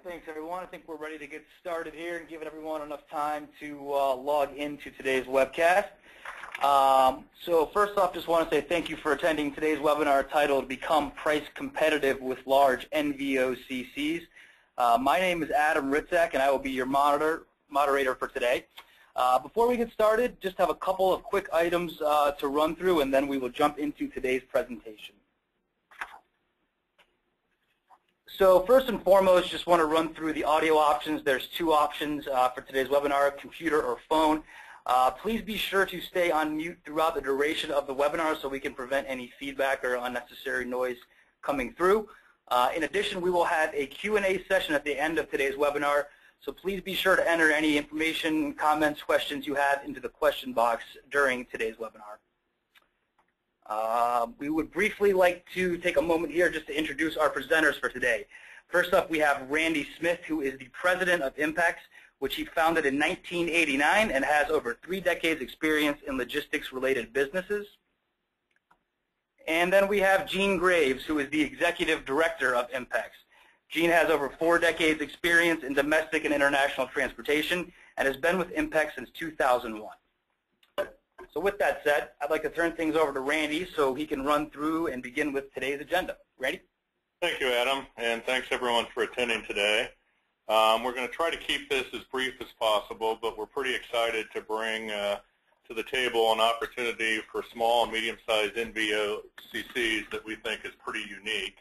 Thanks, everyone. I think we're ready to get started here and give everyone enough time to log into today's webcast. So first off, just want to say thank you for attending today's webinar titled Become Price Competitive with Large NVOCCs. My name is Adam Ritzak, and I will be your moderator for today. Before we get started, just have a couple of quick items to run through, and then we will jump into today's presentation. So first and foremost, just want to run through the audio options. There's two options for today's webinar, computer or phone. Please be sure to stay on mute throughout the duration of the webinar so we can prevent any feedback or unnecessary noise coming through. In addition, we will have a Q&A session at the end of today's webinar, so please be sure to enter any information, comments, questions you have into the question box during today's webinar. We would briefly like to take a moment here just to introduce our presenters for today. First up, we have Randy Smith, who is the president of IMPEX, which he founded in 1989 and has over 3 decades experience in logistics-related businesses. And then we have Gene Graves, who is the executive director of IMPEX. Gene has over 4 decades experience in domestic and international transportation and has been with IMPEX since 2001. So with that said, I'd like to turn things over to Randy so he can run through and begin with today's agenda. Randy? Thank you, Adam, and thanks everyone for attending today. We're going to try to keep this as brief as possible, but we're pretty excited to bring to the table an opportunity for small and medium-sized NVOCCs that we think is pretty unique.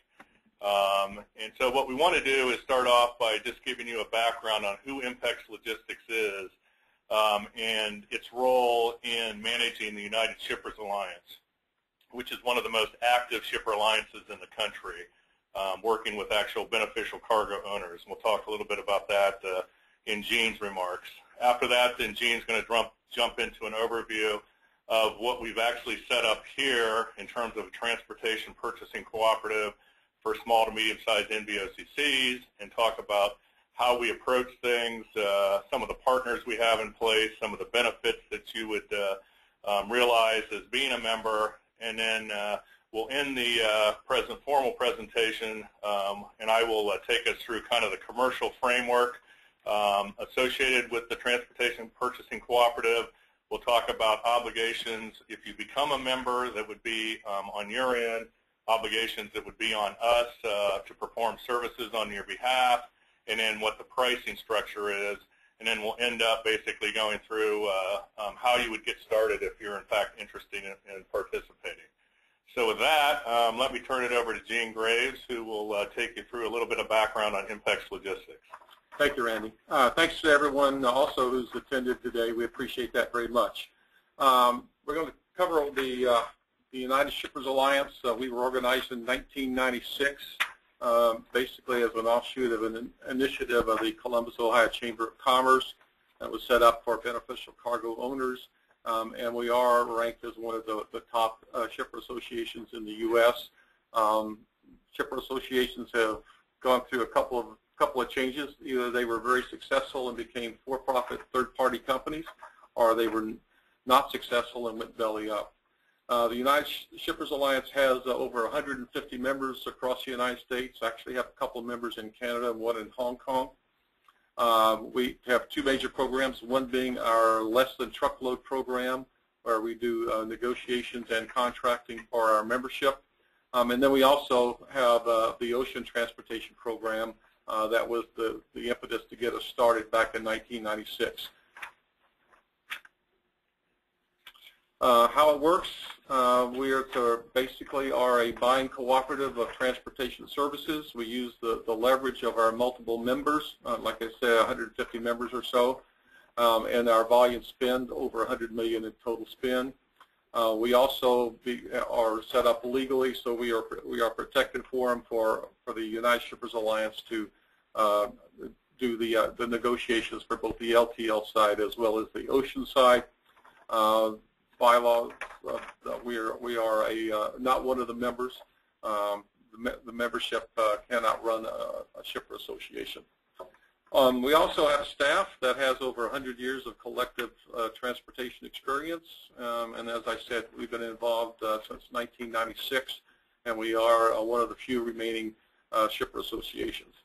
And so what we want to do is start off by just giving you a background on who IMPEX Logistics is and its role in managing the United Shippers Alliance, which is one of the most active shipper alliances in the country, working with actual beneficial cargo owners. We'll talk a little bit about that in Gene's remarks. After that, then Gene's going to jump into an overview of what we've actually set up here in terms of a transportation purchasing cooperative for small to medium-sized NVOCCs, and talk about how we approach things, some of the partners we have in place, some of the benefits that you would realize as being a member, and then we'll end the formal presentation, and I will take us through kind of the commercial framework associated with the Transportation Purchasing Cooperative. We'll talk about obligations if you become a member that would be on your end, obligations that would be on us to perform services on your behalf, and then what the pricing structure is, and then we'll end up basically going through how you would get started if you're in fact interested in participating. So with that, let me turn it over to Gene Graves, who will take you through a little bit of background on IMPEX Logistics. Thank you, Randy. Thanks to everyone also who's attended today. We appreciate that very much. We're going to cover the United Shippers Alliance. We were organized in 1996. Basically as an offshoot of an initiative of the Columbus, Ohio Chamber of Commerce that was set up for beneficial cargo owners, and we are ranked as one of the top shipper associations in the U.S. Shipper associations have gone through a couple of changes. Either they were very successful and became for-profit third-party companies, or they were not successful and went belly up. The United Shippers Alliance has over 150 members across the United States. Actually have a couple of members in Canada and one in Hong Kong. We have 2 major programs, one being our less than truckload program, where we do negotiations and contracting for our membership. And then we also have the ocean transportation program that was the impetus to get us started back in 1996. How it works, we basically are a buying cooperative of transportation services. We use the leverage of our multiple members, like I said, 150 members or so, and our volume spend, over 100 million in total spend. We also are set up legally, so we are protected forum for the United Shippers Alliance to do the negotiations for both the LTL side as well as the ocean side. Bylaws, we are not one of the members. The membership cannot run a shipper association. We also have staff that has over 100 years of collective transportation experience, and as I said, we've been involved since 1996, and we are one of the few remaining shipper associations.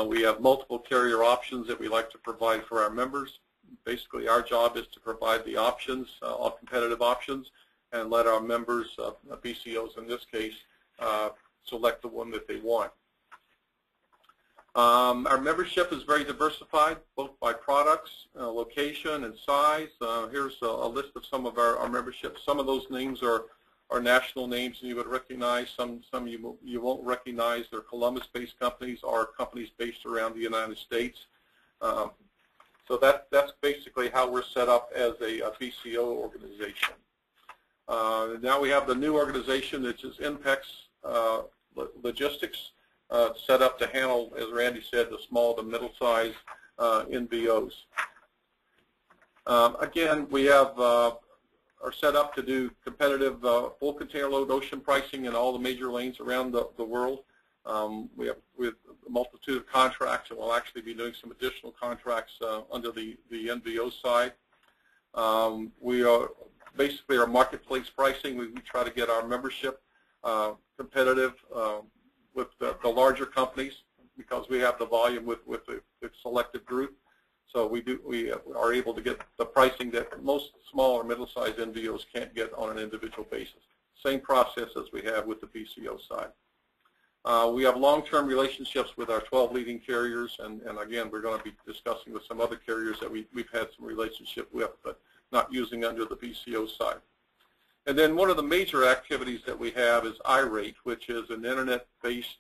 We have multiple carrier options that we like to provide for our members. Basically, our job is to provide the options, all competitive options, and let our members, BCOs in this case, select the one that they want. Our membership is very diversified, both by products, location, and size. Here's a list of some of our membership. Some of those names are national names and you would recognize. Some you won't recognize. They're Columbus-based companies or companies based around the United States. So that's basically how we're set up as a BCO organization. Now we have the new organization, which is IMPEX Logistics, set up to handle, as Randy said, the small to middle-sized NVOs. Again, we have are set up to do competitive full container load ocean pricing in all the major lanes around the world. We have a multitude of contracts, and we'll actually be doing some additional contracts under the NVO side. We are basically our marketplace pricing. We try to get our membership competitive with the larger companies because we have the volume with the selected group. So we are able to get the pricing that most small or middle-sized NVOs can't get on an individual basis. Same process as we have with the BCO side. We have long-term relationships with our 12 leading carriers, and again, we're going to be discussing with some other carriers that we've had some relationship with, but not using under the BCO side. And then one of the major activities that we have is iRate, which is an internet-based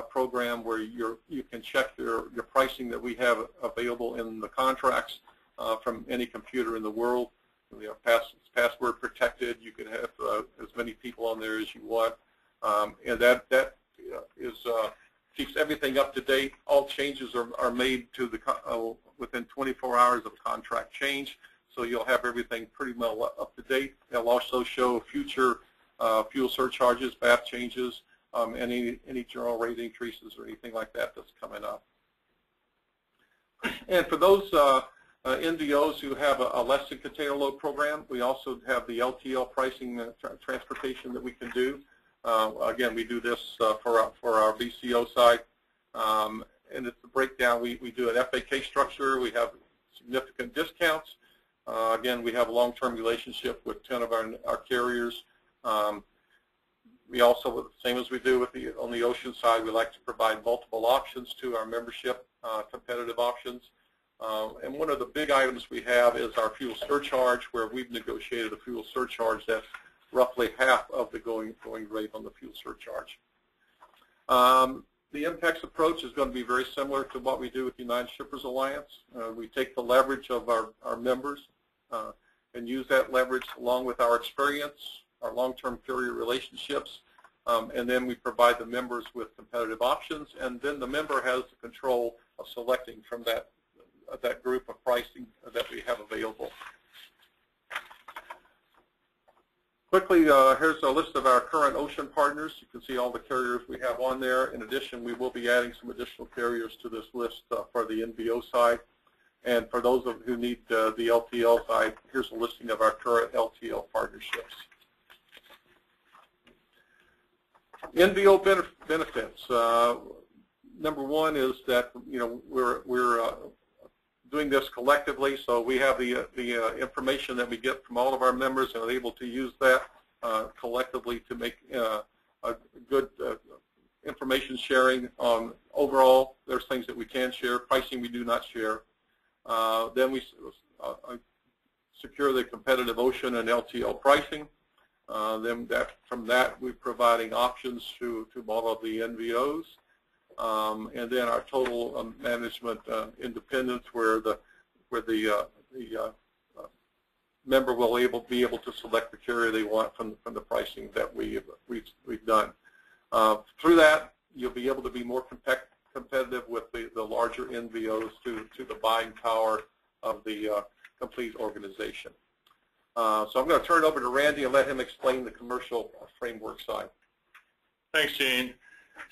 program where you can check your pricing that we have available in the contracts from any computer in the world. We have password protected. You can have as many people on there as you want, and that keeps everything up to date. All changes are made to the within 24 hours of contract change. So you'll have everything pretty well up to date. They'll also show future fuel surcharges, BAF changes, any general rate increases or anything like that that's coming up. And for those NVOs who have a less than container load program, we also have the LTL pricing transportation that we can do. Again, we do this for our BCO side, and it's a breakdown. We do an FAK structure. We have significant discounts. Again, we have a long-term relationship with 10 of our carriers. We also, same as we do with on the ocean side, we like to provide multiple options to our membership, competitive options. And one of the big items we have is our fuel surcharge, where we've negotiated a fuel surcharge that's roughly half of the going rate on the fuel surcharge. The IMPEX approach is going to be very similar to what we do with the United Shippers Alliance. We take the leverage of our members and use that leverage along with our experience, our long-term carrier relationships, and then we provide the members with competitive options, and then the member has the control of selecting from that group of pricing that we have available. Quickly, here's a list of our current ocean partners. You can see all the carriers we have on there. In addition, we will be adding some additional carriers to this list for the NVO side. And for those of who need the LTL side, here's a listing of our current LTL partnerships. NVO benefits. Number one is that we're doing this collectively, so we have the information that we get from all of our members and are able to use that collectively to make a good information sharing. Overall, there's things that we can share. Pricing we do not share. Then we secure the competitive ocean and LTL pricing. Then from that, we're providing options to all of the NVOs. And then our total management independence, where the member will be able to select the carrier they want from the pricing that we've done. Through that, you'll be able to be more competitive with the larger NVOs to the buying power of the complete organization. So I'm going to turn it over to Randy and let him explain the commercial framework side. Thanks, Gene.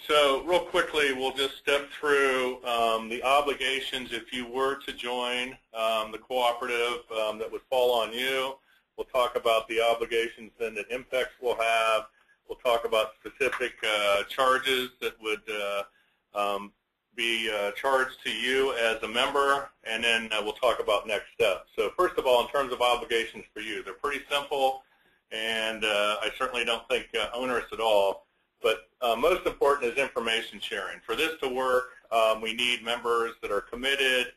So real quickly, we'll just step through the obligations if you were to join the cooperative that would fall on you. We'll talk about the obligations then that IMPEX will have. We'll talk about specific charges that would be charged to you as a member, and then we'll talk about next steps. So first of all, in terms of obligations for you, they're pretty simple, and I certainly don't think onerous at all. But most important is information sharing. For this to work, we need members that are committed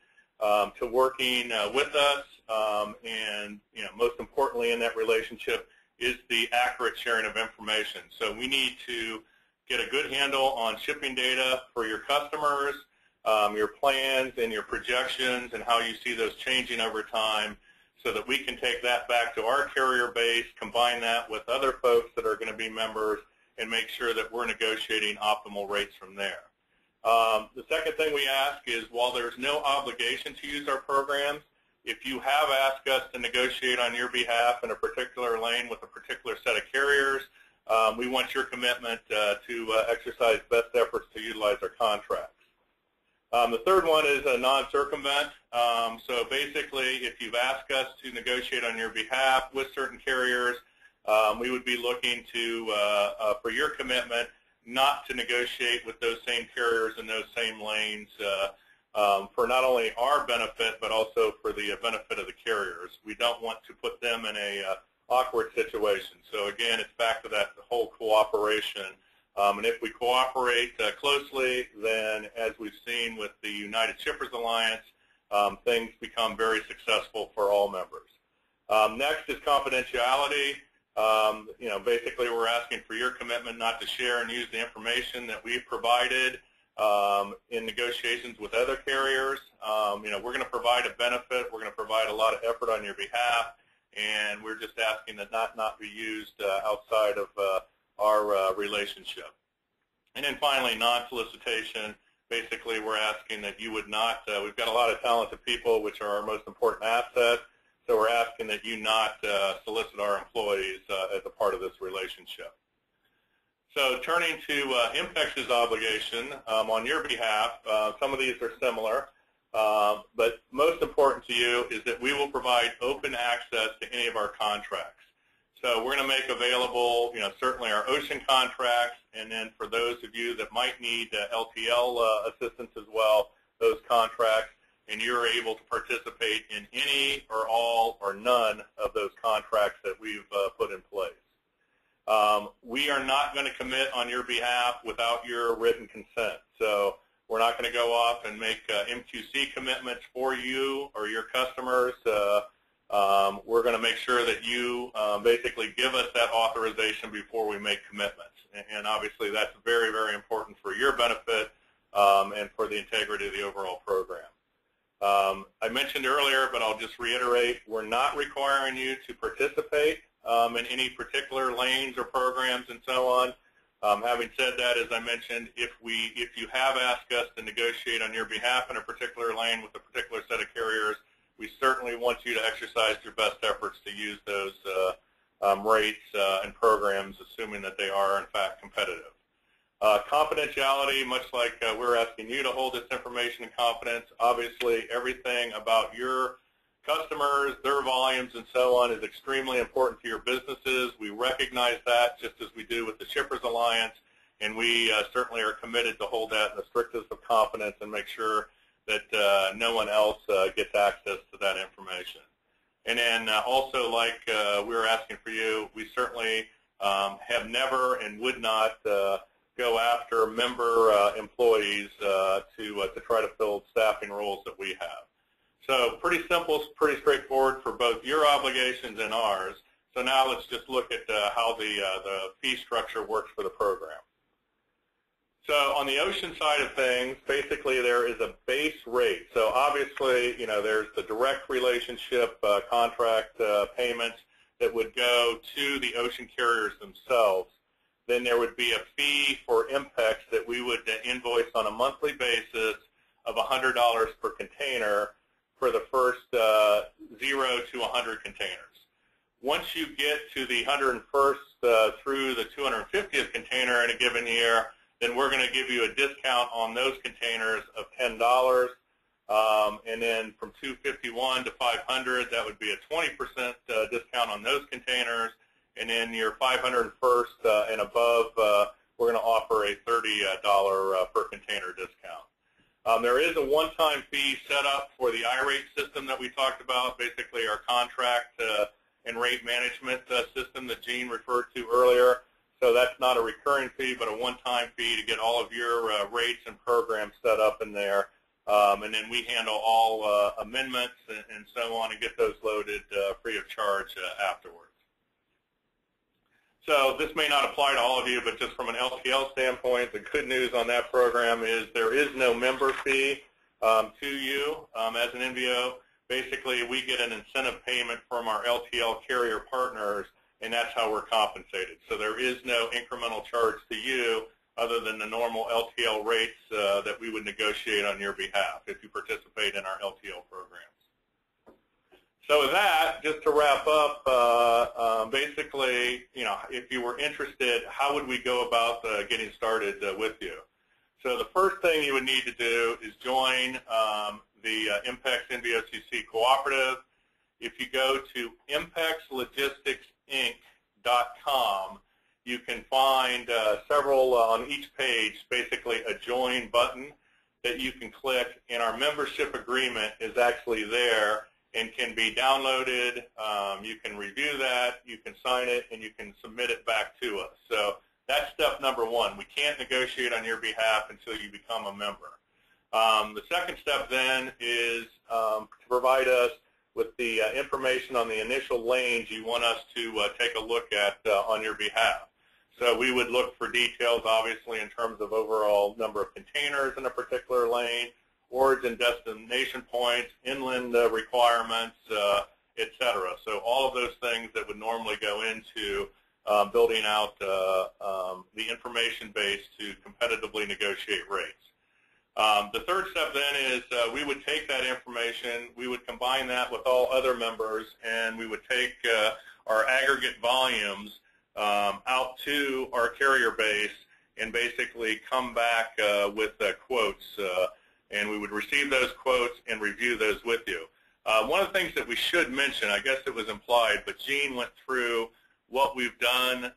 to working with us, and most importantly in that relationship is the accurate sharing of information. So we need to get a good handle on shipping data for your customers, your plans and your projections and how you see those changing over time, so that we can take that back to our carrier base, combine that with other folks that are going to be members, and make sure that we're negotiating optimal rates from there. The second thing we ask is, while there's no obligation to use our programs, if you have asked us to negotiate on your behalf in a particular lane with a particular set of carriers, we want your commitment to exercise best efforts to utilize our contracts. The third one is a non-circumvent. So basically, if you've asked us to negotiate on your behalf with certain carriers, we would be looking to, for your commitment, not to negotiate with those same carriers in those same lanes for not only our benefit, but also for the benefit of the carriers. We don't want to put them in a awkward situation. So again, it's back to that whole cooperation. And if we cooperate closely, then as we've seen with the United Shippers Alliance, things become very successful for all members. Next is confidentiality. Basically we're asking for your commitment not to share and use the information that we've provided in negotiations with other carriers. We're going to provide a benefit. We're going to provide a lot of effort on your behalf, and we're just asking that not be used outside of our relationship. And then finally, non-solicitation. Basically, we're asking that you would not, we've got a lot of talented people, which are our most important asset, so we're asking that you not solicit our employees as a part of this relationship. So turning to IMPEX's obligation on your behalf, some of these are similar, but most important to you is that we will provide open access to any of our contracts. So we're going to make available, certainly our ocean contracts, and then for those of you that might need LTL assistance as well, those contracts, and you're able to participate in any or all or none of those contracts that we've put in place. We are not going to commit on your behalf without your written consent. So we're not going to go off and make MQC commitments for you or your customers. We're going to make sure that you basically give us that authorization before we make commitments. And obviously that's very, very important for your benefit and for the integrity of the overall program. I mentioned earlier, but I'll just reiterate, we're not requiring you to participate in any particular lanes or programs and so on. Having said that, as I mentioned, if you have asked us to negotiate on your behalf in a particular lane with a particular set of carriers, we certainly want you to exercise your best efforts to use those rates and programs, assuming that they are in fact competitive. Confidentiality, much like we're asking you to hold this information in confidence, obviously everything about your customers, their volumes, and so on is extremely important to your businesses. We recognize that, just as we do with the Shippers Alliance, and we certainly are committed to hold that in the strictest of confidence and make sure that no one else gets access to that information. And then also, like we're asking for you, we certainly have never and would not go after member employees to try to fill staffing roles that we have. So pretty simple, pretty straightforward for both your obligations and ours. So now let's just look at how the fee structure works for the program. So on the ocean side of things, basically there is a base rate. So obviously, there's the direct relationship contract payments that would go to the ocean carriers themselves. Then there would be a fee for IMPEX that we would invoice on a monthly basis of $100 per container for the first 0 to 100 containers. Once you get to the 101st through the 250th container in a given year, then we're going to give you a discount on those containers of $10. And then from 251 to 500, that would be a 20% discount on those containers. And then your 501st and above, we're going to offer a $30 per container discount. There is a one-time fee set up for the iRate system that we talked about, basically our contract and rate management system that Gene referred to earlier. So that's not a recurring fee, but a one-time fee to get all of your rates and programs set up in there. And then we handle all amendments and so on and get those loaded free of charge afterwards. So this may not apply to all of you, but just from an LTL standpoint, the good news on that program is there is no member fee to you as an NVO. Basically, we get an incentive payment from our LTL carrier partners, and that's how we're compensated. So there is no incremental charge to you other than the normal LTL rates that we would negotiate on your behalf if you participate in our LTL programs. So with that, just to wrap up, basically, if you were interested, how would we go about getting started with you? So the first thing you would need to do is join the IMPEX NVOCC cooperative. If you go to impexlogisticsinc.com, you can find several on each page, basically a join button that you can click, and our membership agreement is actually there and can be downloaded. You can review that, you can sign it, and you can submit it back to us. So that's step number one. We can't negotiate on your behalf until you become a member. The second step then is to provide us with the information on the initial lanes you want us to take a look at on your behalf. So we would look for details, obviously, in terms of overall number of containers in a particular lane, origin destination points, inland requirements, et cetera. So all of those things that would normally go into building out the information base to competitively negotiate rates. The third step then is we would take that information, we would combine that with all other members, and we would take our aggregate volumes out to our carrier base and basically come back with quotes. And we would receive those quotes and review those with you. One of the things that we should mention, I guess it was implied, but Gene went through what we've done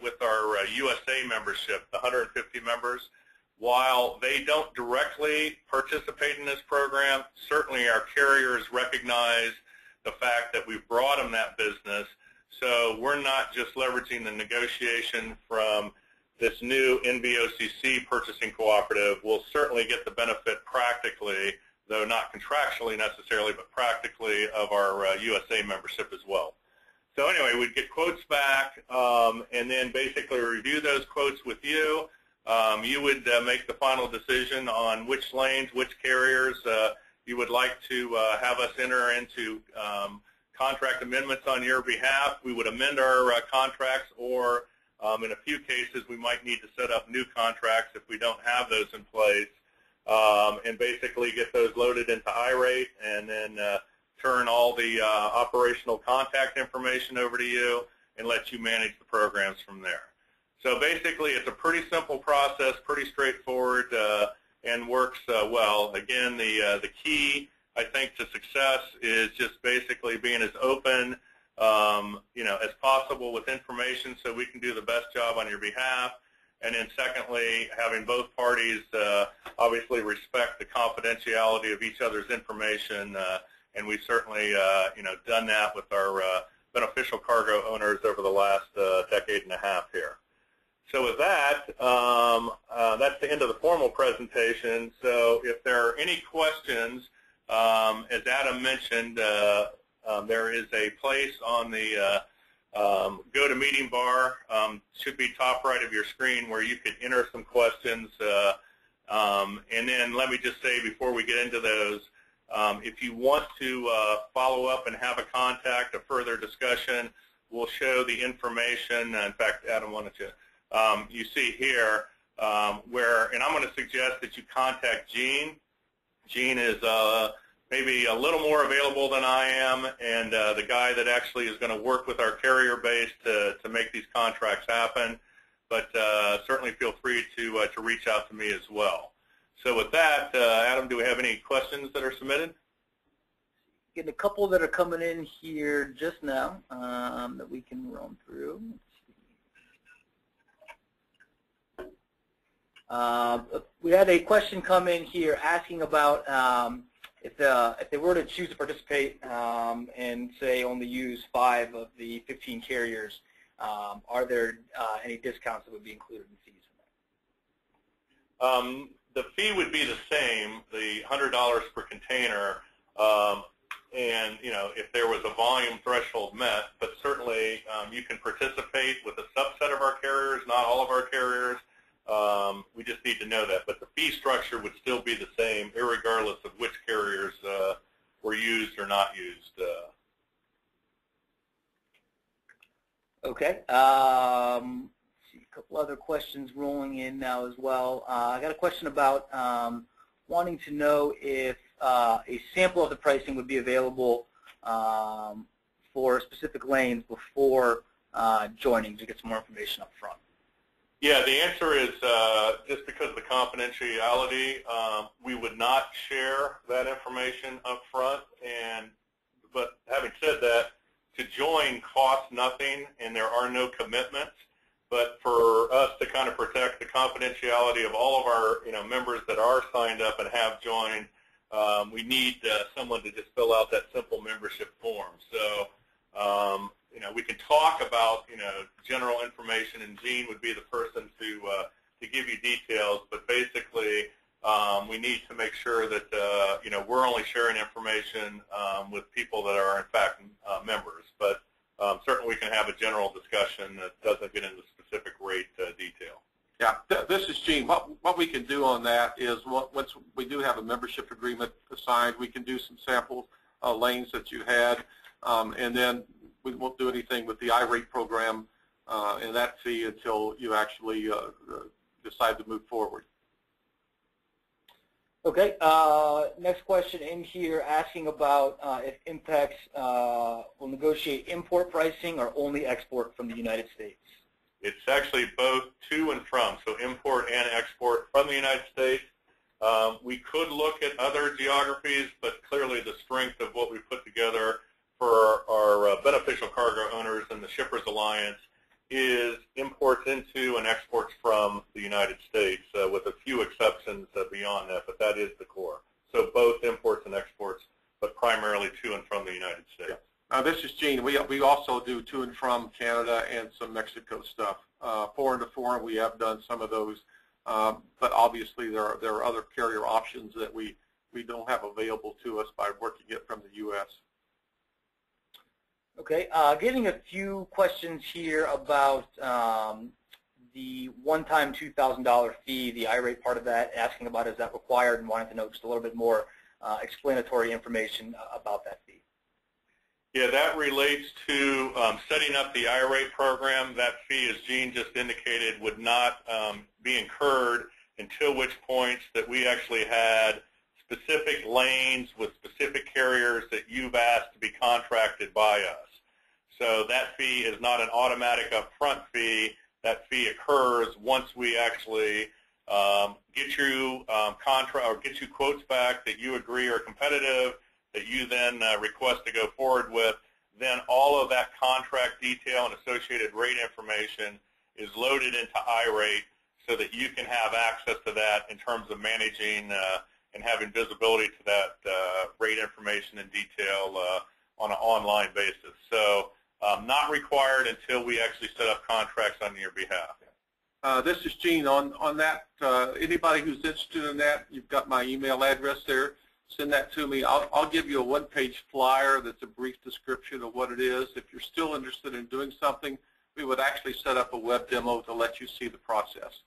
with our USA membership, the 150 members. While they don't directly participate in this program, certainly our carriers recognize the fact that we've brought them that business. So we're not just leveraging the negotiation from this new NVOCC purchasing cooperative. We'll certainly get the benefit practically, though not contractually necessarily, but practically of our USA membership as well. So anyway, we'd get quotes back and then basically review those quotes with you. You would make the final decision on which lanes, which carriers you would like to have us enter into contract amendments on your behalf. We would amend our contracts, or in a few cases we might need to set up new contracts if we don't have those in place, and basically get those loaded into iRate and then turn all the operational contact information over to you and let you manage the programs from there. So basically, it's a pretty simple process, pretty straightforward, and works well. Again, the key, I think, to success is just basically being as open, as possible with information, so we can do the best job on your behalf. And then, secondly, having both parties obviously respect the confidentiality of each other's information, and we've certainly, done that with our beneficial cargo owners over the last decade and a half here. So with that, that's the end of the formal presentation. So if there are any questions, as Adam mentioned, there is a place on the GoToMeeting bar, should be top right of your screen, where you could enter some questions. And then let me just say before we get into those, if you want to follow up and have a contact, a further discussion, we'll show the information. In fact, Adam, why don't you? You see here and I'm going to suggest that you contact Gene. Gene is maybe a little more available than I am, and the guy that actually is going to work with our carrier base to make these contracts happen. But certainly feel free to reach out to me as well. So with that, Adam, do we have any questions that are submitted? Getting a couple that are coming in here just now that we can run through. We had a question come in here asking about if they were to choose to participate and say only use 5 of the 15 carriers, are there any discounts that would be included in fees? The fee would be the same, the $100 per container, and if there was a volume threshold met, but certainly you can participate with a subset of our carriers, not all of our carriers. We just need to know that, but the fee structure would still be the same, irregardless of which carriers were used or not used. Okay. See a couple other questions rolling in now as well. I got a question about wanting to know if a sample of the pricing would be available for specific lanes before joining to get some more information up front. Yeah, the answer is just because of the confidentiality, we would not share that information up front. But having said that, to join costs nothing, and there are no commitments. But for us to kind of protect the confidentiality of all of our members that are signed up and have joined, we need someone to just fill out that simple membership form. So we can talk about general information, and Gene would be the person to give you details. But basically, we need to make sure that we're only sharing information with people that are in fact members. But certainly we can have a general discussion that doesn't get into specific rate detail. Yeah, this is Gene. What we can do on that is once we do have a membership agreement assigned, we can do some sample lanes that you had, and then we won't do anything with the I-rate program and that fee until you actually decide to move forward. Okay. Next question in here asking about if IMPEX will negotiate import pricing or only export from the United States. It's actually both to and from, so import and export from the United States. We could look at other geographies, but clearly the strength of what we put together for our beneficial cargo owners and the Shippers Alliance is imports into and exports from the United States, with a few exceptions beyond that, but that is the core. So both imports and exports, but primarily to and from the United States. Yeah. This is Gene. We also do to and from Canada and some Mexico stuff. Foreign to foreign, we have done some of those, but obviously there are other carrier options that we don't have available to us by working it from the U.S. Okay, getting a few questions here about the one-time $2,000 fee, the I-rate part of that, asking about is that required, and wanting to know just a little bit more explanatory information about that fee. Yeah, that relates to setting up the I-rate program. That fee, as Gene just indicated, would not be incurred until which points that we actually had specific lanes with specific carriers that you've asked to be contracted by us. So that fee is not an automatic upfront fee. That fee occurs once we actually get you get you quotes back that you agree are competitive, that you then request to go forward with. Then all of that contract detail and associated rate information is loaded into I-rate so that you can have access to that in terms of managing and having visibility to that rate information in detail on an online basis. So not required until we actually set up contracts on your behalf. This is Gene. On that, anybody who's interested in that, you've got my email address there. Send that to me. I'll give you a one-page flyer that's a brief description of what it is. If you're still interested in doing something, we would actually set up a web demo to let you see the process.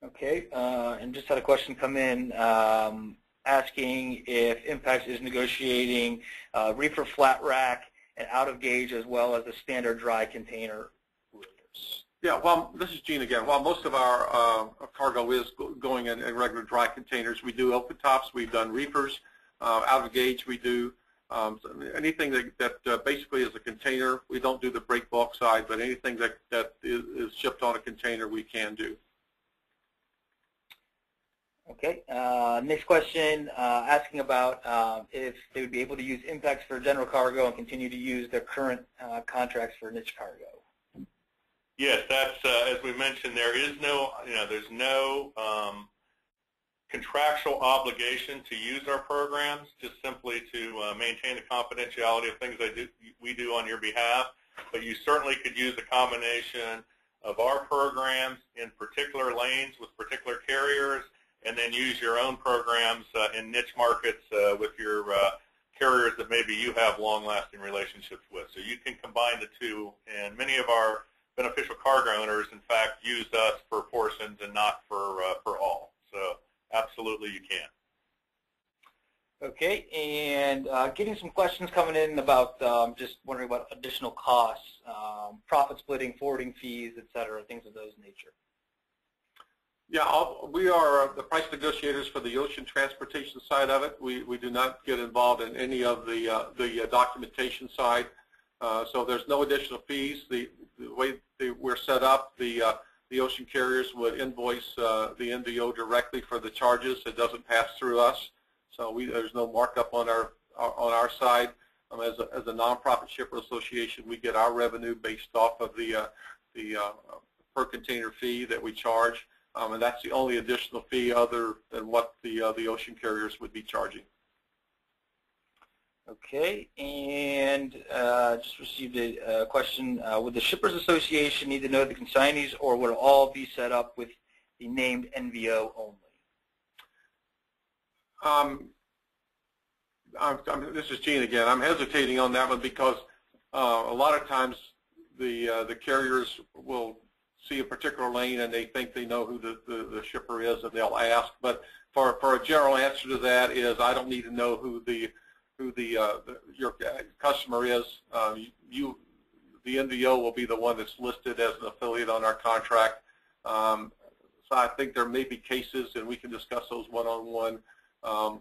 Okay, and just had a question come in asking if IMPEX is negotiating reefer flat rack and out of gauge as well as the standard dry container routers. Yeah, well, this is Gene again. While most of our cargo is going in regular dry containers, we do open tops, we've done reefers, out of gauge we do. Anything that basically is a container, we don't do the break bulk side, but anything that is shipped on a container we can do. Okay, next question asking about if they would be able to use IMPEX for general cargo and continue to use their current contracts for niche cargo. Yes, that's as we mentioned. There is no, there's no contractual obligation to use our programs, just simply to maintain the confidentiality of things we do on your behalf. But you certainly could use a combination of our programs in particular lanes with particular carriers, and then use your own programs in niche markets with your carriers that maybe you have long-lasting relationships with. So you can combine the two, and many of our beneficial cargo owners, in fact, use us for portions and not for all. So absolutely you can. Okay, and getting some questions coming in about just wondering about additional costs, profit splitting, forwarding fees, et cetera, things of those nature. Yeah, we are the price negotiators for the ocean transportation side of it. We do not get involved in any of the documentation side, so there's no additional fees. The way we're set up, the ocean carriers would invoice the NVO directly for the charges. It doesn't pass through us, so there's no markup on our side. As a nonprofit shipper association, we get our revenue based off of the per container fee that we charge. And that's the only additional fee other than what the ocean carriers would be charging. Okay, and just received a question. Would the Shippers Association need to know the consignees, or would it all be set up with the named NVO only? This is Gene again. I'm hesitating on that one because a lot of times the carriers will see a particular lane and they think they know who the shipper is, and they'll ask. But for a general answer to that is I don't need to know who your customer is. The NVO will be the one that's listed as an affiliate on our contract. So I think there may be cases, and we can discuss those one-on-one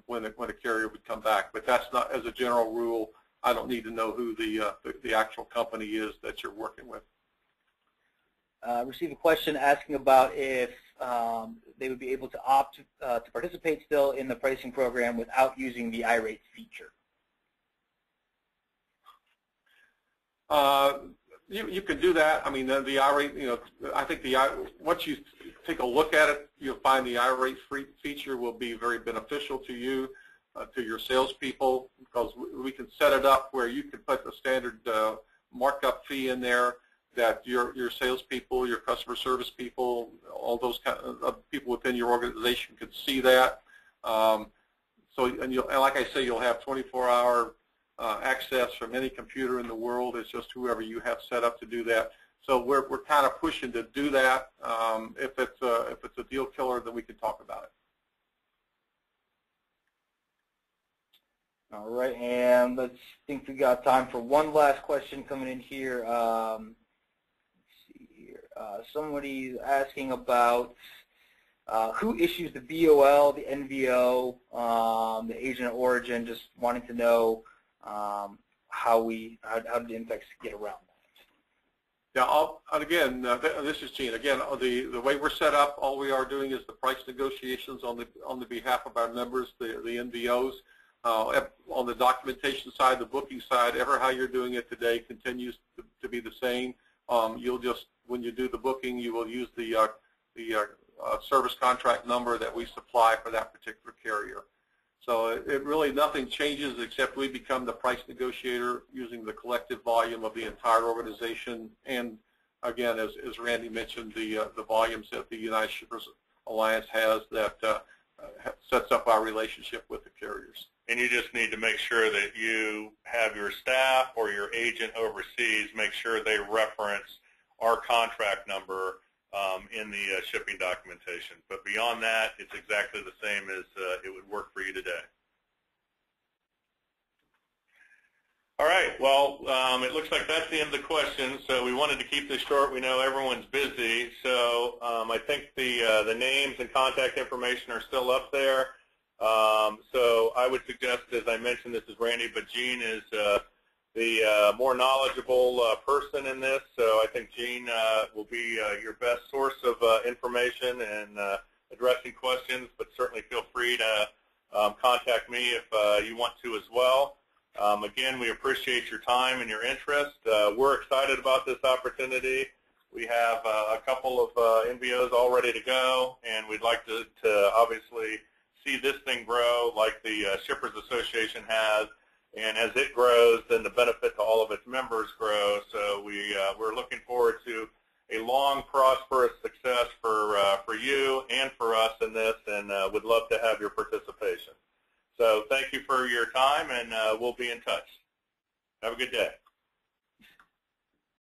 when a carrier would come back. But that's not, as a general rule, I don't need to know who the actual company is that you're working with. Received a question asking about if they would be able to opt to participate still in the pricing program without using the iRate feature. You can do that. I mean, the iRate, I think once you take a look at it, you'll find the iRate feature will be very beneficial to you, to your salespeople, because we can set it up where you can put the standard markup fee in there that your salespeople, your customer service people, all those kind of people within your organization could see that. And like I say, you'll have 24-hour access from any computer in the world. It's just whoever you have set up to do that. So we're kind of pushing to do that. If it's a deal killer, then we can talk about it. All right, and let's think we got time for one last question coming in here. Somebody's asking about who issues the VOL, the NVO, the agent of origin, just wanting to know how did IMPEX get around that? Yeah, again, this is Gene. Again, the way we're set up, all we are doing is the price negotiations on the behalf of our members, the NVOs. On the documentation side, the booking side, how you're doing it today continues to be the same. You'll just, when you do the booking, you will use the service contract number that we supply for that particular carrier. So it really, nothing changes except we become the price negotiator using the collective volume of the entire organization. And again, as Randy mentioned, the volumes that the United Shippers Alliance has that sets up our relationship with the carriers. And you just need to make sure that you have your staff or your agent overseas make sure they reference our contract number in the shipping documentation. But beyond that, it's exactly the same as it would work for you today. All right, well, it looks like that's the end of the questions, so we wanted to keep this short. We know everyone's busy, so I think the names and contact information are still up there. So I would suggest, as I mentioned, this is Randy, but Gene is the more knowledgeable person in this, so I think Gene will be your best source of information and addressing questions, but certainly feel free to contact me if you want to as well. Again, we appreciate your time and your interest. We're excited about this opportunity. We have a couple of NVOs all ready to go, and we'd like to obviously see this thing grow like the Shippers Association has. And as it grows, then the benefit to all of its members grows. So we're looking forward to a long, prosperous success for you and for us in this, and would love to have your participation. So thank you for your time, and we'll be in touch. Have a good day.